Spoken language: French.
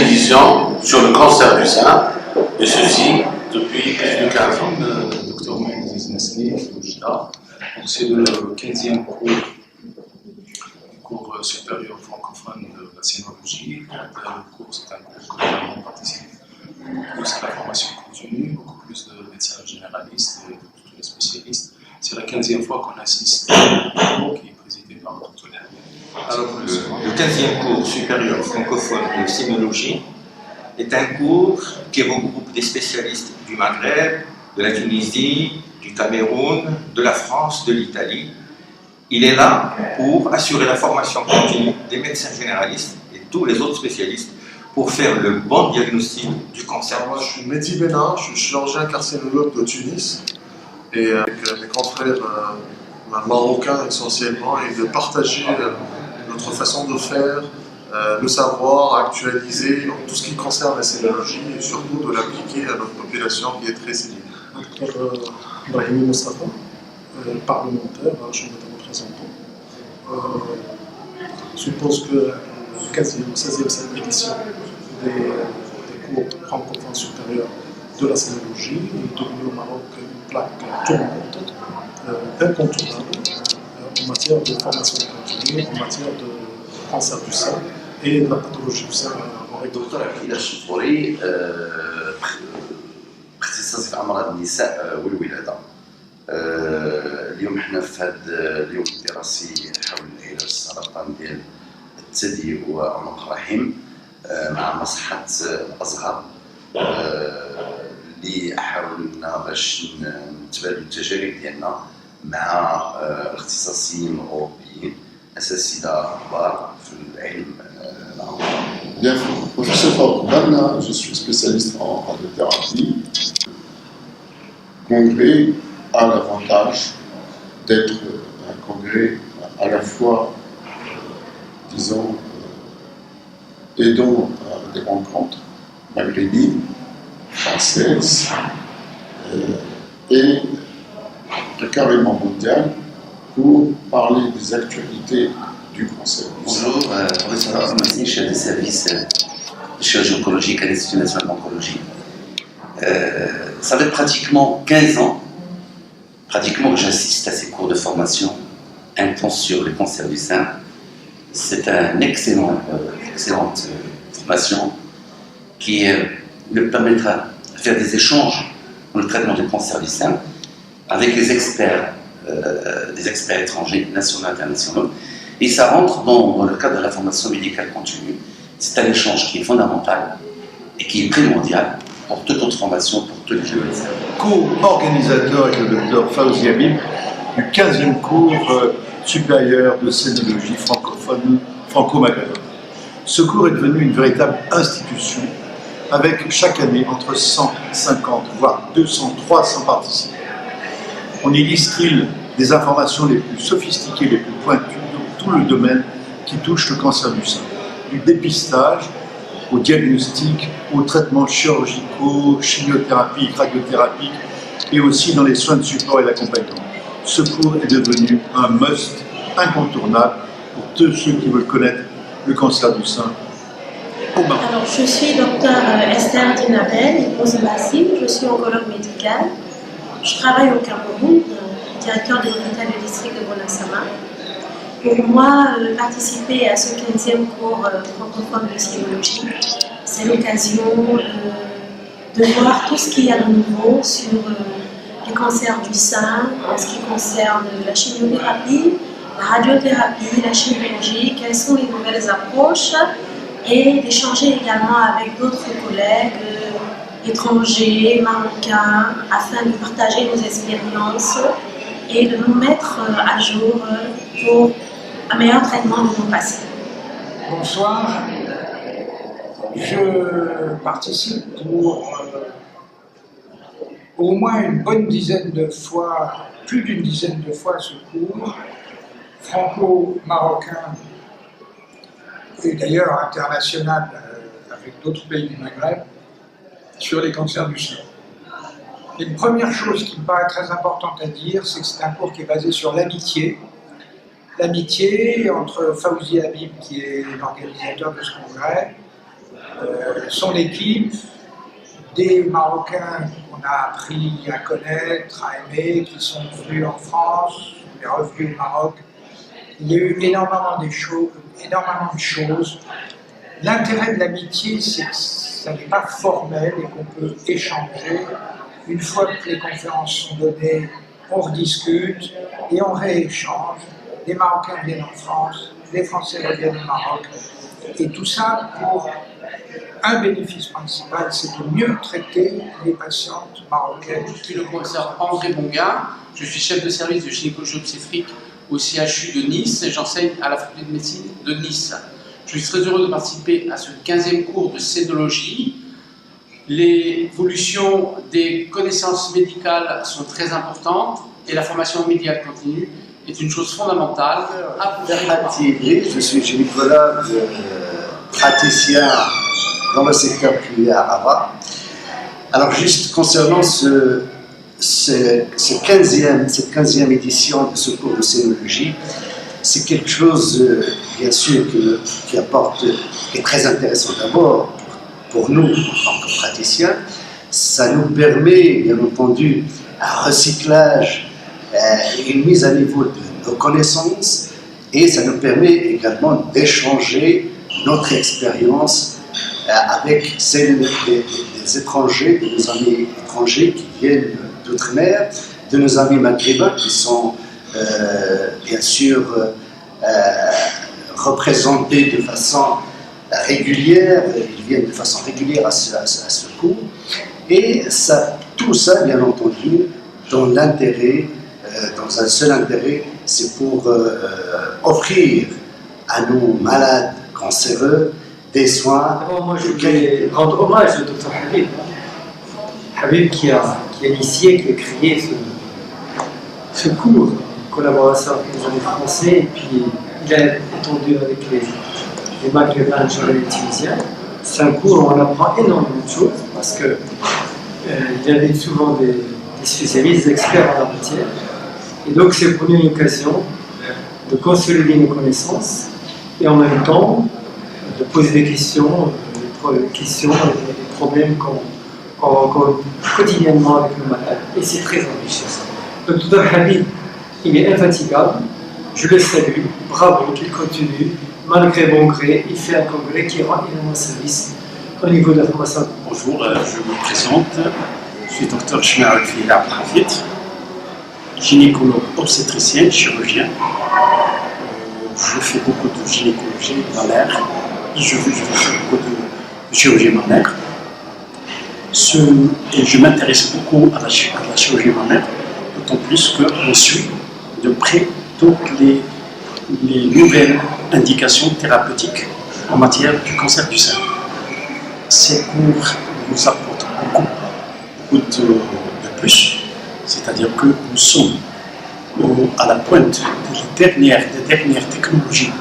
télévision sur le cancer du sein, et ceci depuis plus de 15 ans. Docteur Moïse Nestlé, c'est le 15e cours supérieur francophone de la sénologie. Le cours, c'est un cours que l'on participe plus à la formation continue, beaucoup plus de médecins généralistes et de tous les spécialistes. C'est la 15e fois qu'on assiste à un cours qui est présidé par le docteur. Alors, le 15e cours supérieur francophone de sénologie est un cours qui regroupe des spécialistes du Maghreb, de la Tunisie, du Cameroun, de la France, de l'Italie. Il est là pour assurer la formation continue des médecins généralistes et tous les autres spécialistes pour faire le bon diagnostic du cancer. Moi, je suis Mehdi Benin, je suis chirurgien carcinologue de Tunis et avec mes confrères marocains essentiellement, et de partager notre façon de faire, le savoir actualisé en tout ce qui concerne la sénologie et surtout de l'appliquer à notre population qui est très célibaire. Docteur Brahimi Mostafa, parlementaire, je suis représentant. Je suppose que la 16e édition des cours francophones supérieurs de la sénologie est devenue au Maroc une plaque tournante, incontournable en matière de formation continue, en matière de cancer du sein et de la pathologie du sein. الدكتور عبد الشفوري اختصاصي في امراض النساء والولاده. اليوم احنا في هذا اليوم الدراسي حول علاج السرطان ديال الثدي وعنق الرحم مع مصحة الازهر اللي حاولنا باش نتبادلوا التجارب ديالنا مع اختصاصيين اوروبيين اساتذه كبار في العلم العام. Bien, professeur Fabana, je suis spécialiste en radiothérapie. Le congrès a l'avantage d'être un congrès à la fois, disons, aidant à des rencontres maghrébines, françaises et carrément mondiales pour parler des actualités du cancer. Bonjour, professeur Ahmadi, chef de service de chirurgie oncologique à l'Institut national d'oncologie. Ça fait pratiquement 15 ans que j'assiste à ces cours de formation intense sur le cancer du sein. C'est une excellente formation qui me permettra de faire des échanges dans le traitement du cancer du sein avec des experts étrangers, nationaux et internationaux. Et ça rentre dans le cadre de la formation médicale continue. C'est un échange qui est fondamental et qui est primordial pour toute autre formation, pour tous les jeunes médecins. Co-organisateur avec le docteur Fawzi Habib du 15e cours supérieur de sénologie francophone franco-maghrébin. Ce cours est devenu une véritable institution avec chaque année entre 150 voire 200, 300 participants. On y distille des informations les plus sophistiquées, les plus pointues dans tout le domaine qui touche le cancer du sein. Du dépistage au diagnostic, aux traitements chirurgicaux, chimiothérapiques, radiothérapiques et aussi dans les soins de support et d'accompagnement. Ce cours est devenu un must incontournable pour tous ceux qui veulent connaître le cancer du sein au Maroc. Alors, je suis docteur Esther Dinabel, épouse Bassim, je suis oncologue médicale. Je travaille au Cameroun, directeur de l'hôpital du district de Bonassama. Pour moi, participer à ce 15e cours francophone de sénologie, c'est l'occasion de voir tout ce qu'il y a de nouveau sur les cancers du sein, en ce qui concerne la chimiothérapie, la radiothérapie, la chirurgie, quelles sont les nouvelles approches, et d'échanger également avec d'autres collègues étrangers, marocains, afin de partager nos expériences et de nous mettre à jour pour un meilleur traitement de nos patients. Bonsoir, je participe pour au moins une bonne dizaine de fois, plus d'une dizaine de fois à ce cours, franco-marocain et d'ailleurs international avec d'autres pays du Maghreb, sur les cancers du sein. Et une première chose qui me paraît très importante à dire, c'est que c'est un cours qui est basé sur l'amitié. L'amitié entre Fawzi Habib, qui est l'organisateur de ce congrès, son équipe, des Marocains qu'on a appris à connaître, à aimer, qui sont venus en France, on est revenus au Maroc. Il y a eu énormément de choses. L'intérêt de l'amitié, c'est que ça n'est pas formel et qu'on peut échanger. Une fois que les conférences sont données, on rediscute et on rééchange. Les Marocains viennent en France, les Français reviennent au Maroc. Et tout ça pour un bénéfice principal, c'est de mieux traiter les patientes marocaines. Je suis le professeur André Bonga, je suis chef de service de gynécologie obstétrique au CHU de Nice et j'enseigne à la faculté de médecine de Nice. Je suis très heureux de participer à ce 15e cours de cénologie. L'évolution des connaissances médicales sont très importantes et la formation médicale continue est une chose fondamentale. Je suis gynécologue, praticien dans le secteur privé à Rabat. Alors juste concernant cette 15e édition de ce cours de cénologie, c'est quelque chose, bien sûr, qui est très intéressant. D'abord, pour nous, en tant que praticiens, ça nous permet, bien entendu, un recyclage et une mise à niveau de nos connaissances, et ça nous permet également d'échanger notre expérience avec celle des étrangers, de nos amis étrangers qui viennent d'outre-mer, de nos amis maghrébins qui sont bien sûr représentés de façon régulière, ils viennent de façon régulière à ce cours, et tout ça, bien entendu, dans l'intérêt, dans un seul intérêt, c'est pour offrir à nos malades cancéreux des soins. D'abord, moi, je voulais rendre hommage au Dr Habib. Habib qui a initié, qui a créé ce cours en collaboration avec les amis français, et puis il a étendu avec les Maghrébins, les Tunisiens. C'est un cours où on apprend énormément de choses parce qu'il y avait souvent des spécialistes, des experts en la matière. Et donc, c'est pour nous une occasion de consolider nos connaissances et en même temps de poser des questions, des problèmes qu'on rencontre quotidiennement avec nos malades. Et c'est très enrichissant. Le Dr Habib, il est infatigable. Je le salue. Bravo, qu'il continue. Malgré bon gré, il fait un congrès qui rend énormément service au niveau de la formation. Bonjour, je me présente. Je suis Dr Shmael Fila Hafid, gynécologue obstétricien, chirurgien. Je fais beaucoup de gynécologie mammaire et je fais beaucoup de chirurgie mammaire. Et je m'intéresse beaucoup à la chirurgie mammaire, d'autant plus qu'on suit de près toutes les nouvelles indications thérapeutiques en matière du cancer du sein. Ces cours nous apportent beaucoup de plus, c'est-à-dire que nous sommes à la pointe des dernières technologies